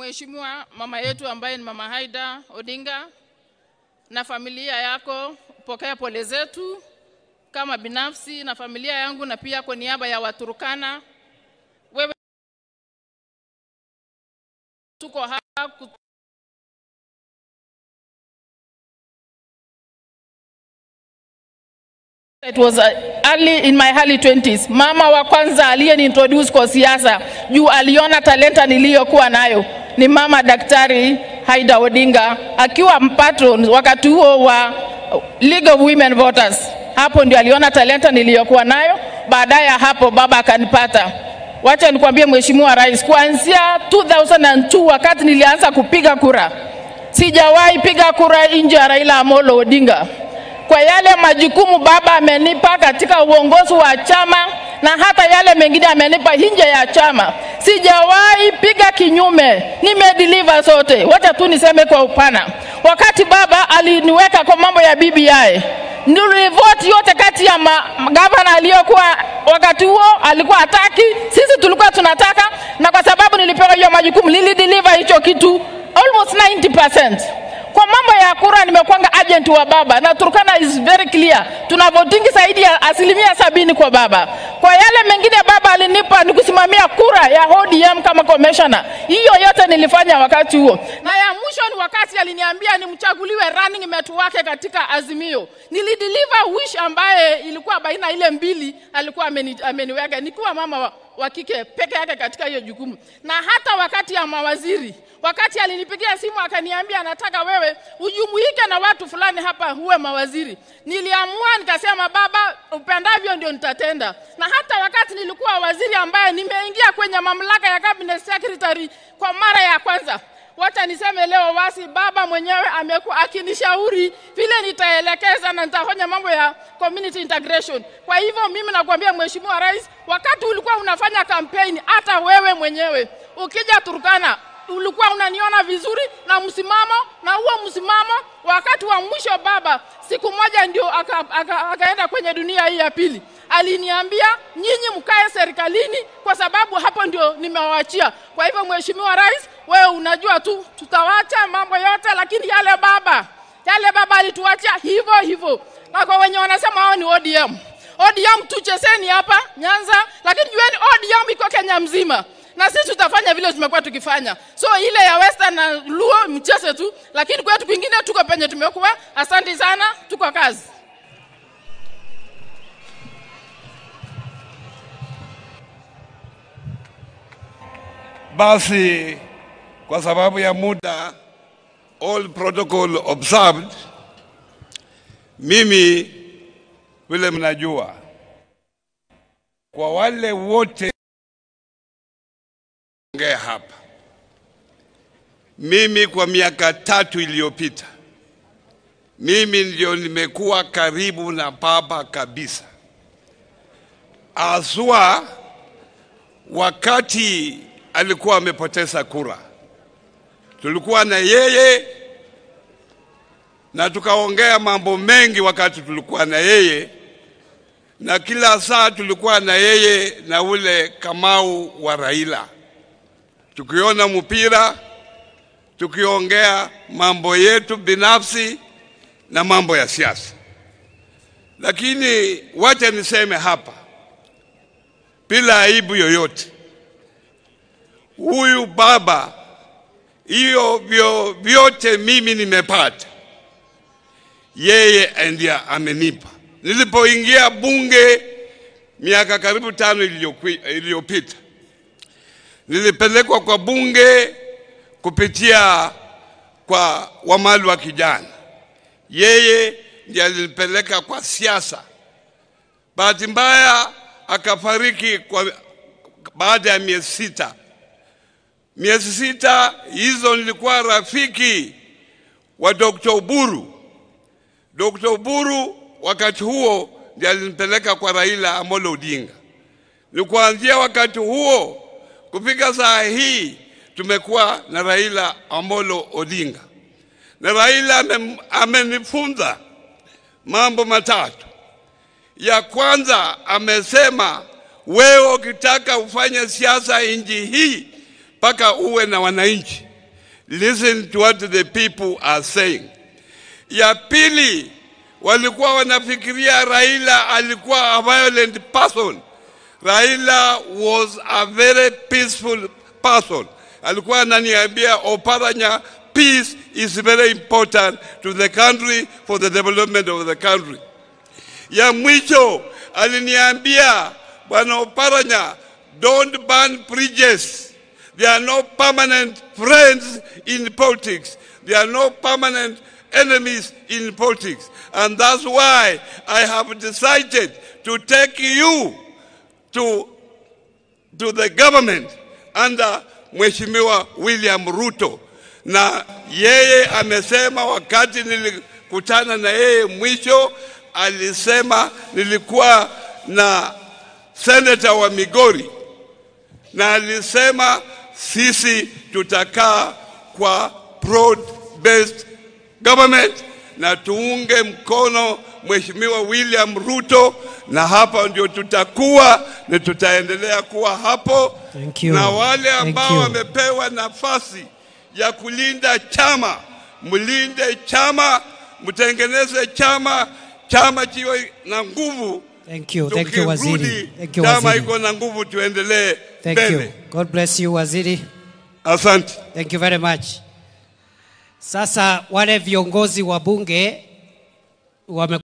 Mheshimiwa mama yetu ambaye ni Mama Haida Odinga na familia yako, pokea pole zetu kama binafsi na familia yangu na pia kwa niaba ya Waturkana. Wewe tuko hapa It was early in my early 20s. Mama wa kwanza aliyeniintroduce kwa siasa juu aliona talenta niliyokuwa nayo ni Mama Daktari Haida Odinga, akiwa mpatron wakati huo wa League of Women Voters. Hapo ndio aliona talenta niliyokuwa nayo. Baadaye hapo baba akanipata. Wacha nikwambie Mheshimiwa Rais, kuanzia 2002 wakati nilianza kupiga kura, sijawahi piga kura nje ya Raila Amolo Odinga. Kwa yale majukumu baba amenipa katika uongozi wa chama na hata yale mengine amenipa nje ya chama, sijawahi piga kinyume, nimedeliver zote. Wacha tu niseme kwa upana, wakati baba aliniweka kwa mambo ya BBI, nilivote yote kati ya gavana aliyokuwa wakati huo alikuwa hataki, sisi tulikuwa tunataka, na kwa sababu nilipewa hiyo majukumu nilideliver hicho kitu almost 90%. Kwa mambo ya kura nimekuanga agent wa baba, na Turkana is very clear. Tuna voting zaidi ya 70% kwa baba. Kwa yale mengine baba alinipa ni kusimamia kura ya ODM kama commissioner. Hiyo yote nilifanya wakati huo. Na ya mwisho ni wakati aliniambia nimchaguliwe running mate wake katika Azimio. Nilideliver wish ambaye ilikuwa baina ile mbili alikuwa ameniweka. Nikiwa mama wa kike peke yake katika hiyo jukumu. Na hata wakati ya mawaziri, wakati alinipigia simu akaniambia anataka wewe ujumuike na watu fulani hapa uwe mawaziri, niliamua nikasema baba upendavyo ndio nitatenda. Na hata wakati nilikuwa waziri ambaye nimeingia kwenye mamlaka ya cabinet secretary kwa mara ya kwanza, wacha niseme leo wasi baba mwenyewe amekuwa akinishauri vile nitaelekeza na nitafanya mambo ya community integration. Kwa hivyo mimi nakwambia Mheshimiwa Rais, wakati ulikuwa unafanya campaign, hata wewe mwenyewe ukija Turkana ulikuwa unaniona vizuri na msimamo, na huo msimamo wakati wa mwisho baba siku moja ndio akaenda kwenye dunia hii ya pili, aliniambia nyinyi mkae serikalini kwa sababu hapo ndio nimewaachia. Kwa hivyo Mheshimiwa Rais, wewe unajua tu tutawacha mambo yote, lakini yale baba alituachia hivyo hivyo. Na kwa wenye wanasema hao ni ODM tucheseni hapa Nyanza, lakini jueni ODM iko Kenya mzima. Na sisi tutafanya vile tumekuwa tukifanya. So ile ya Western na Luo mcheze tu, lakini kwetu kwingine tuko penye tumekuwa. Asante sana, tuko kazi. Basi kwa sababu ya muda, all protocol observed, mimi vile mnajua, kwa wale wote ongea hapa, mimi kwa miaka 3 iliyopita mimi ndio nimekuwa karibu na baba kabisa, aswa wakati alikuwa amepoteza kura. Tulikuwa na yeye na tukaongea mambo mengi wakati tulikuwa na yeye, na kila saa tulikuwa na yeye na ule Kamau wa Raila, tukiona mpira, tukiongea mambo yetu binafsi na mambo ya siasa. Lakini wacha niseme hapa bila aibu yoyote, huyu baba hiyo vyote mimi nimepata, yeye ndiye amenipa. Nilipoingia bunge miaka karibu 5 iliyopita, nilipelekwa kwa bunge kupitia kwa Wamalu wa kijana. Yeye ndiye alinipeleka kwa siasa. Bahati mbaya akafariki baada ya miezi 6. Miezi 6 hizo nilikuwa rafiki wa Dr. Oburu. Dr. Oburu wakati huo ndiye alinipeleka kwa Raila Amolo Odinga. Ni kuanzia wakati huo kufika saa hii tumekuwa na Raila Amolo Odinga. Na Raila amenifunza mambo matatu. Ya kwanza amesema, wewe ukitaka ufanye siasa nchi hii paka uwe na wananchi. listen to what the people are saying. Ya pili, walikuwa wanafikiria Raila alikuwa a violent person. Raila was a very peaceful person. Alikuwa ananiambia Oparanya, peace is very important to the country for the development of the country. Ya mwisho aliniambia, Bwana Oparanya, don't burn bridges. There are no permanent friends in politics. There are no permanent enemies in politics. And that's why I have decided to take you to the government under Mheshimiwa William Ruto. Na yeye amesema wakati nilikutana na yeye mwisho, alisema nilikuwa na senator wa Migori, na alisema sisi tutakaa kwa broad-based government na tuunge mkono Mheshimiwa William Ruto, na hapa ndio tutakuwa na tutaendelea kuwa hapo. Na wale ambao wamepewa nafasi ya kulinda chama, mlinde chama, mtengeneze chama kiwe na nguvu. Thank you Waziri. Chama iko na nguvu, tuendelee mbele. God bless you Waziri. Asante. Thank you very much. Sasa wale viongozi wa bunge wame